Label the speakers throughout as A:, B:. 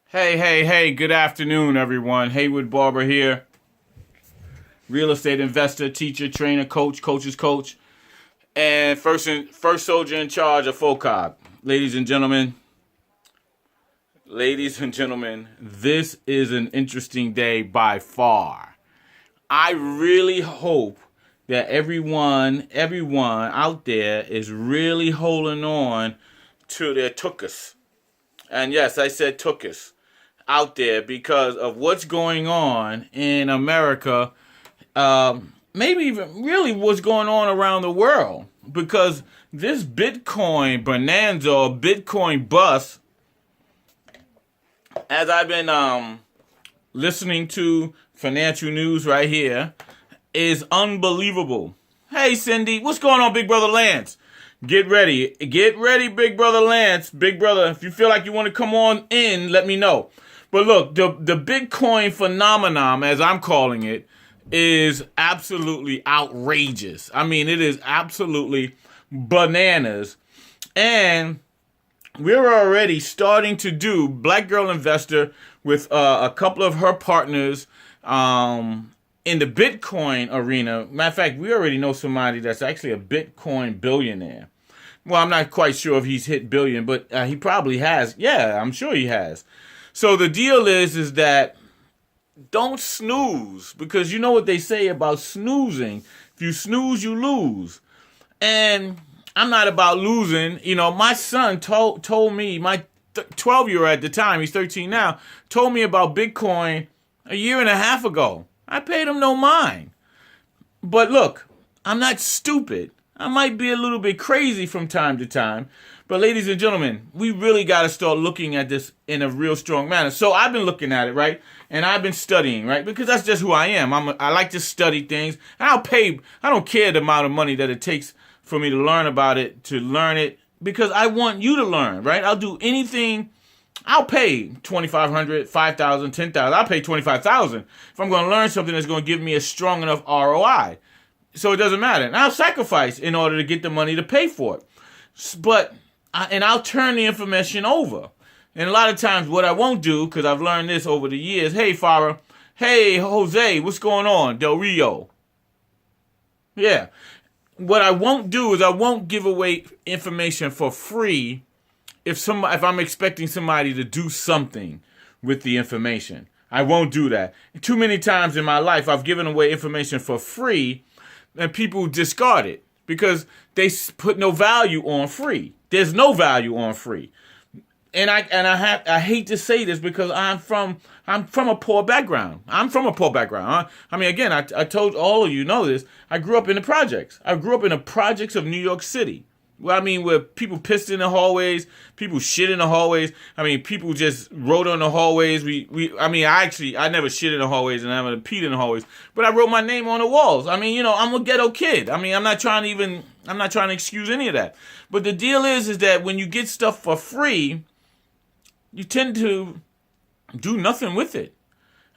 A: Hey, good afternoon, everyone. Haywood Barber here. Real estate investor, teacher, trainer, coach, coach's coach, and first soldier in charge of FOCOB. Ladies and gentlemen, this is an interesting day by far. I really hope that everyone out there is really holding on to their tuchus. And yes, I said tuchus out there because of what's going on in America, maybe even really what's going on around the world. Because this Bitcoin bonanza or Bitcoin bust, as I've been listening to financial news right here, is unbelievable. Hey, Cindy, what's going on, Big Brother Lance? Get ready, Big Brother Lance. Big Brother, if you feel like you want to come on in, let me know. But look, the Bitcoin phenomenon, as I'm calling it, is absolutely outrageous. I mean, it is absolutely bananas. And we're already starting to do Black Girl Investor with a couple of her partners in the Bitcoin arena. Matter of fact, we already know somebody that's actually a Bitcoin billionaire. Well, I'm not quite sure if he's hit billion, but he probably has. Yeah, I'm sure he has. So the deal is that don't snooze, because you know what they say about snoozing. If you snooze, you lose. And I'm not about losing. You know, my son told me, my 12-year-old at the time, he's 13 now, told me about Bitcoin a year and a half ago. I paid him no mind. But look, I'm not stupid. I might be a little bit crazy from time to time. But ladies and gentlemen, we really got to start looking at this in a real strong manner. So I've been looking at it, right? And I've been studying, right? Because that's just who I am. I like to study things. And I don't care the amount of money that it takes for me to learn about it, to learn it, because I want you to learn, right? I'll do anything. I'll pay $2,500, $5,000, $10,000. I'll pay $25,000 if I'm going to learn something that's going to give me a strong enough ROI. So it doesn't matter. And I'll sacrifice in order to get the money to pay for it. But I'll turn the information over. And a lot of times what I won't do, because I've learned this over the years, hey, Farah, hey, Jose, what's going on? Del Rio. Yeah. What I won't do is I won't give away information for free if I'm expecting somebody to do something with the information. I won't do that. Too many times in my life, I've given away information for free and people discard it because they put no value on free. There's no value on free. And I hate to say this because I'm from a poor background. I'm from a poor background. Huh? I mean, again, I told all of you know this. I grew up in the projects. I grew up in the projects of New York City. Well, I mean, where people pissed in the hallways, people shit in the hallways. I mean, people just wrote on the hallways. I never shit in the hallways and I never peed in the hallways, but I wrote my name on the walls. I mean, you know, I'm a ghetto kid. I mean, I'm not trying to excuse any of that. But the deal is that when you get stuff for free, you tend to do nothing with it.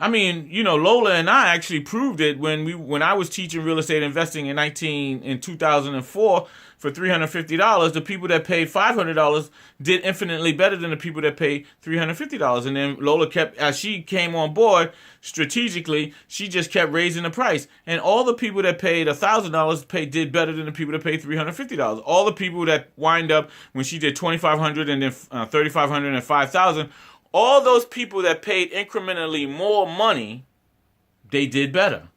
A: I mean, you know, Lola and I actually proved it when I was teaching real estate investing in 2004 for $350. The people that paid $500 did infinitely better than the people that paid $350. And then Lola as she came on board strategically, she just kept raising the price. And all the people that paid $1,000 did better than the people that paid $350. All the people that wind up when she did $2,500 and then $3,500 and $5,000. All those people that paid incrementally more money, they did better.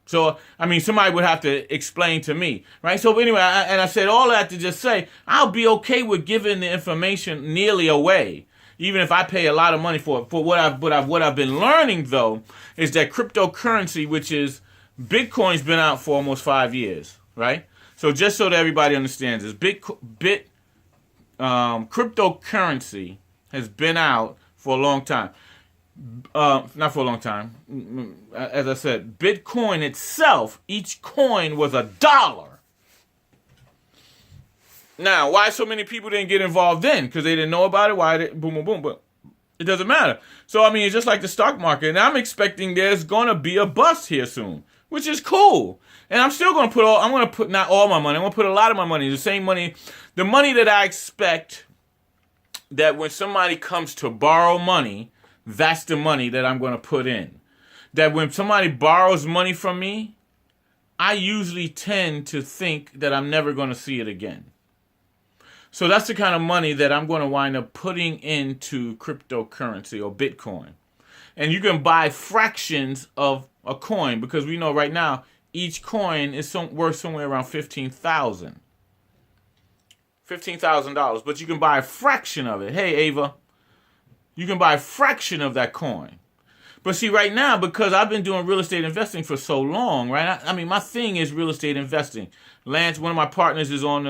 A: So, I mean, somebody would have to explain to me, right? So, anyway, I said all that to just say, I'll be okay with giving the information nearly away, even if I pay a lot of money for it. What I've been learning, though, is that cryptocurrency, which is Bitcoin's been out for almost 5 years, right? So, just so that everybody understands this, cryptocurrency has been out for a long time. Not for a long time. As I said, Bitcoin itself, each coin was $1. Now, why so many people didn't get involved then? Because they didn't know about it. Why? Boom, boom, boom. But it doesn't matter. So, I mean, it's just like the stock market. And I'm expecting there's going to be a bust here soon, which is cool. And I'm still going to put not all my money. I'm going to put a lot of my money, the same money, the money that I expect that when somebody comes to borrow money, that's the money that I'm going to put in. That when somebody borrows money from me, I usually tend to think that I'm never going to see it again. So that's the kind of money that I'm going to wind up putting into cryptocurrency or Bitcoin. And you can buy fractions of a coin, because we know right now each coin is worth somewhere around $15,000. But you can buy a fraction of it. Hey, Ava, you can buy a fraction of that coin. But see, right now, because I've been doing real estate investing for so long, right? I mean, my thing is real estate investing. Lance, one of my partners, is on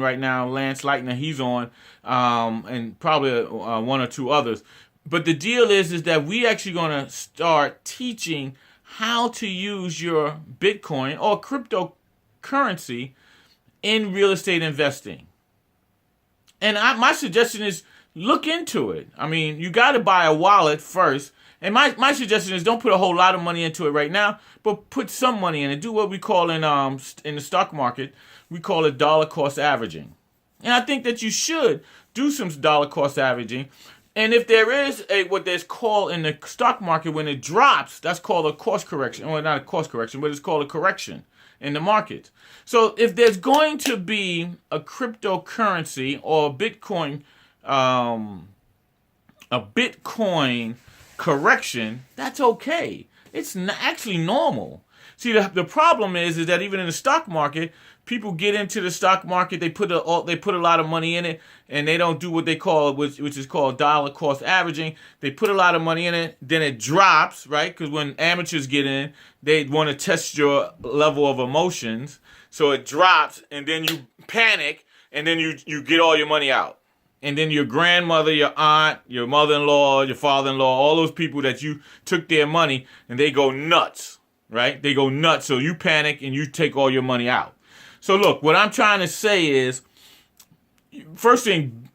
A: right now. Lance Leitner, he's on, and probably one or two others. But the deal is that we actually going to start teaching how to use your Bitcoin or cryptocurrency in real estate investing. And my suggestion is look into it. I mean, you got to buy a wallet first. And my suggestion is don't put a whole lot of money into it right now, but put some money in it. Do what we call in the stock market, we call it dollar cost averaging. And I think that you should do some dollar cost averaging. And if there is what there's called in the stock market, when it drops, that's called a course correction. Well, not a course correction, but it's called a correction in the market. So if there's going to be a cryptocurrency or a Bitcoin correction, that's okay. It's actually normal. See, the problem is that even in the stock market, people get into the stock market, they put a lot of money in it, and they don't do what they call, which is called dollar cost averaging. They put a lot of money in it, then it drops, right? Because when amateurs get in, they want to test your level of emotions, so it drops, and then you panic, and then you get all your money out. And then your grandmother, your aunt, your mother-in-law, your father-in-law, all those people that you took their money, and they go nuts, right? They go nuts, so you panic and you take all your money out. So look, what I'm trying to say is, first thing,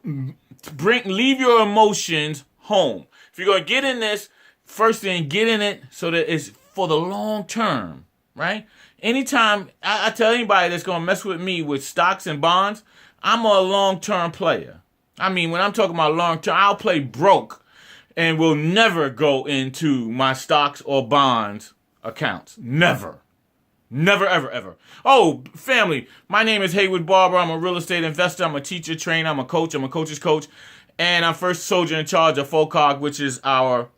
A: leave your emotions home. If you're going to get in this, first thing, get in it so that it's for the long term, right? Anytime, I tell anybody that's going to mess with me with stocks and bonds, I'm a long-term player. I mean, when I'm talking about long-term, I'll play broke and will never go into my stocks or bonds accounts. Never. Never, ever, ever. Oh, family, my name is Haywood Barber. I'm a real estate investor. I'm a teacher, trainer. I'm a coach. I'm a coach's coach. And I'm first soldier in charge of FOCOG, which is an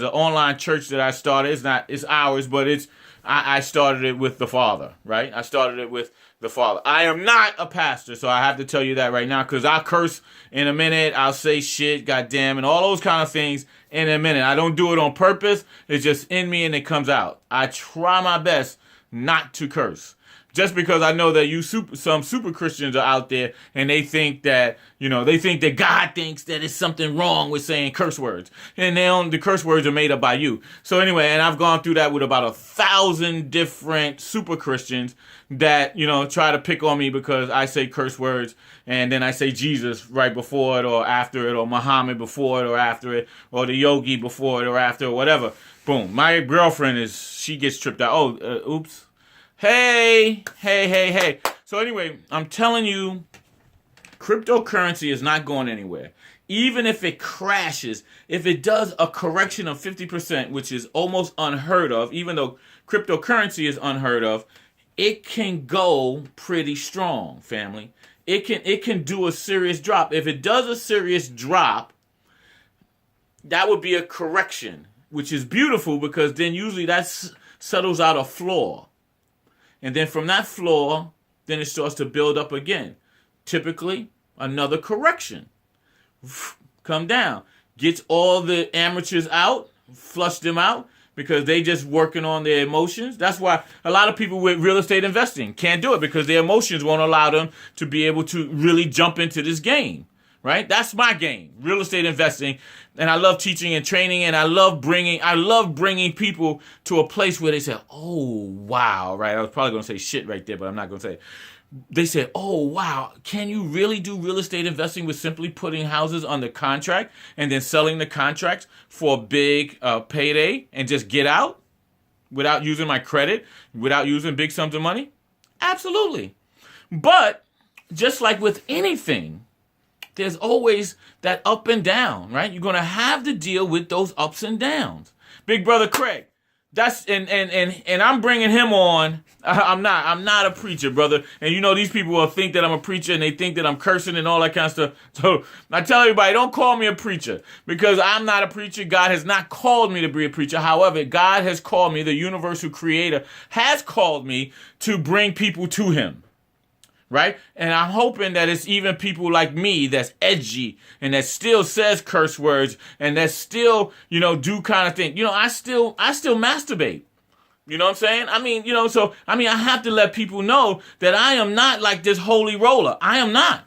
A: online church that I started. It's ours, but I started it with the Father, right? I started it with the Father. I am not a pastor, so I have to tell you that right now, because I'll curse in a minute. I'll say shit, goddamn, and all those kind of things in a minute. I don't do it on purpose. It's just in me and it comes out. I try my best not to curse. Just because I know that some super Christians are out there and they think that, God thinks that it's something wrong with saying curse words. And the curse words are made up by you. So anyway, and I've gone through that with about 1,000 different super Christians that, try to pick on me because I say curse words and then I say Jesus right before it or after it, or Muhammad before it or after it, or the yogi before it or after it, or whatever. Boom. My girlfriend she gets tripped out. Oh, oops. Hey. So anyway, I'm telling you, cryptocurrency is not going anywhere. Even if it crashes, if it does a correction of 50%, which is almost unheard of, even though cryptocurrency is unheard of, it can go pretty strong, family. It can do a serious drop. If it does a serious drop, that would be a correction, which is beautiful because then usually that settles out a floor. And then from that floor, then it starts to build up again. Typically, another correction. Come down. Gets all the amateurs out, flush them out, because they just working on their emotions. That's why a lot of people with real estate investing can't do it, because their emotions won't allow them to be able to really jump into this game. Right? That's my game, real estate investing. And I love teaching and training, and I love bringing people to a place where they say, oh, wow, right? I was probably going to say shit right there, but I'm not going to say it. They said, oh, wow, can you really do real estate investing with simply putting houses under contract and then selling the contracts for a big payday and just get out without using my credit, without using big sums of money? Absolutely. But just like with anything, there's always that up and down, right? You're going to have to deal with those ups and downs. Big brother Craig, that's and I'm bringing him on. I'm not a preacher, brother. And you know these people will think that I'm a preacher and they think that I'm cursing and all that kind of stuff. So I tell everybody, don't call me a preacher because I'm not a preacher. God has not called me to be a preacher. However, God has called me, the universal creator has called me to bring people to him. Right? And I'm hoping that it's even people like me that's edgy and that still says curse words and that still, do kind of thing. I still masturbate. You know what I'm saying? I mean, I have to let people know that I am not like this holy roller. I am not.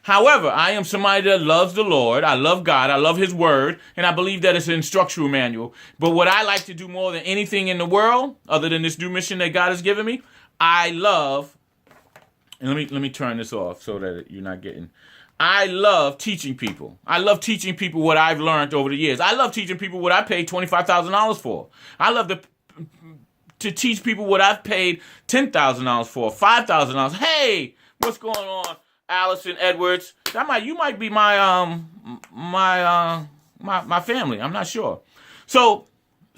A: However, I am somebody that loves the Lord. I love God. I love his word. And I believe that it's an instructional manual. But what I like to do more than anything in the world, other than this new mission that God has given me, I love. And let me turn this off so that you're not getting. I love teaching people. I love teaching people what I've learned over the years. I love teaching people what I paid $25,000 for. I love to teach people what I've paid $10,000 for, $5,000. Hey, what's going on, Allison Edwards? You might be my family. I'm not sure. So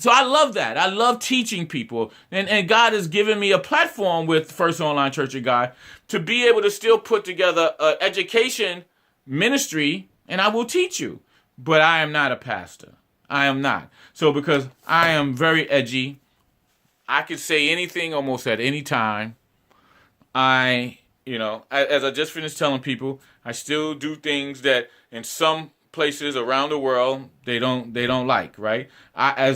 A: I love that. I love teaching people. And God has given me a platform with First Online Church of God to be able to still put together an education ministry, and I will teach you. But I am not a pastor. I am not. So because I am very edgy, I can say anything almost at any time. As I just finished telling people, I still do things that in some places around the world they don't like, right? I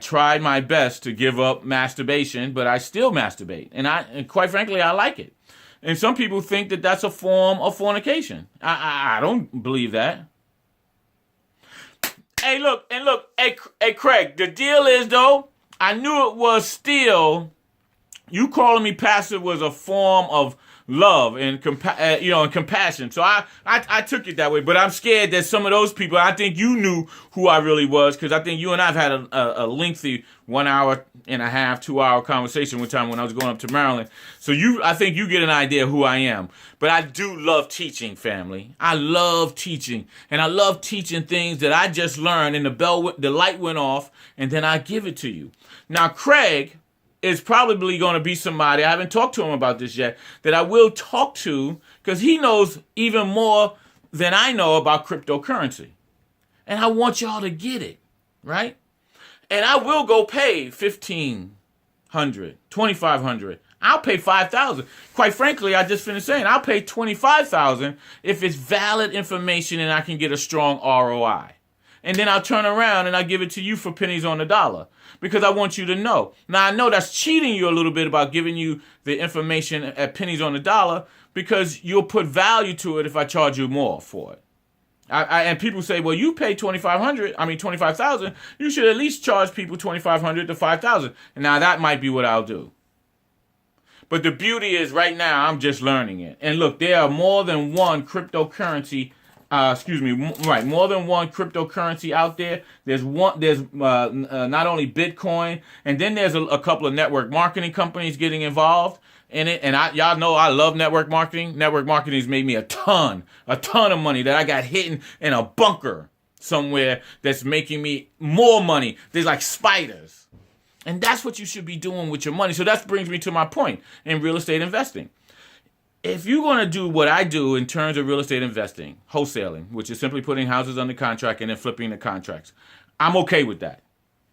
A: tried my best to give up masturbation, but I still masturbate, and quite frankly I like it. And some people think that that's a form of fornication. I don't believe that. Hey, Craig, the deal is though, I knew it was still, you calling me pastor was a form of love and compassion. So I took it that way, but I'm scared that some of those people, I think you knew who I really was, because I think you and I've had a lengthy 1 hour and a half, 2 hour conversation one time when I was going up to Maryland. So I think you get an idea who I am. But I do love teaching, family. I love teaching, and I love teaching things that I just learned, and the light went off, and then I give it to you. Now, Craig is probably going to be somebody, I haven't talked to him about this yet, that I will talk to, because he knows even more than I know about cryptocurrency. And I want y'all to get it, right? And I will go pay $1,500, $2,500. I'll pay $5,000. Quite frankly, I just finished saying, I'll pay $25,000 if it's valid information and I can get a strong ROI. And then I'll turn around and I'll give it to you for pennies on the dollar, because I want you to know. Now, I know that's cheating you a little bit about giving you the information at pennies on the dollar, because you'll put value to it if I charge you more for it. And people say, well, you pay $25,000. You should at least charge people $2,500 to $5,000. And now that might be what I'll do. But the beauty is right now I'm just learning it. And look, there are more than one cryptocurrency. More than one cryptocurrency out there. There's not only Bitcoin, and then there's a couple of network marketing companies getting involved in it. And y'all know I love network marketing. Network marketing has made me a ton of money that I got hidden in a bunker somewhere that's making me more money. There's like spiders. And that's what you should be doing with your money. So that brings me to my point in real estate investing. If you're going to do what I do in terms of real estate investing, wholesaling, which is simply putting houses under contract and then flipping the contracts, I'm okay with that,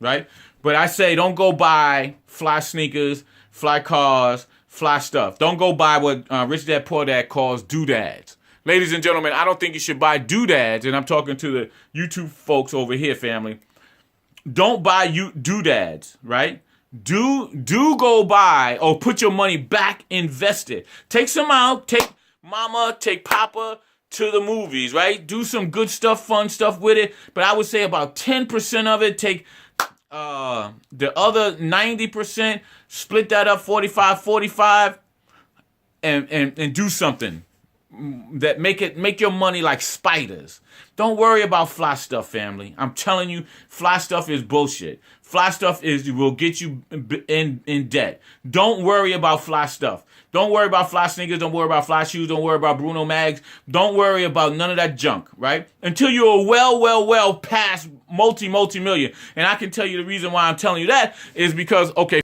A: right? But I say don't go buy fly sneakers, fly cars, fly stuff. Don't go buy what Rich Dad Poor Dad calls doodads. Ladies and gentlemen, I don't think you should buy doodads, and I'm talking to the YouTube folks over here, family. Don't buy doodads, right? Do go buy or put your money back invested. Take some out. Take mama, take papa to the movies, right? Do some good stuff, fun stuff with it. But I would say about 10% of it. Take the other 90%, split that up 45, and do something. make your money like spiders. Don't worry about fly stuff, family. I'm telling you, fly stuff is bullshit. Fly stuff will get you in debt. Don't worry about fly stuff. Don't worry about fly sneakers. Don't worry about fly shoes. Don't worry about Bruno Mags. Don't worry about none of that junk, right? Until you're well past multi-million. And I can tell you the reason why I'm telling you that is because, okay,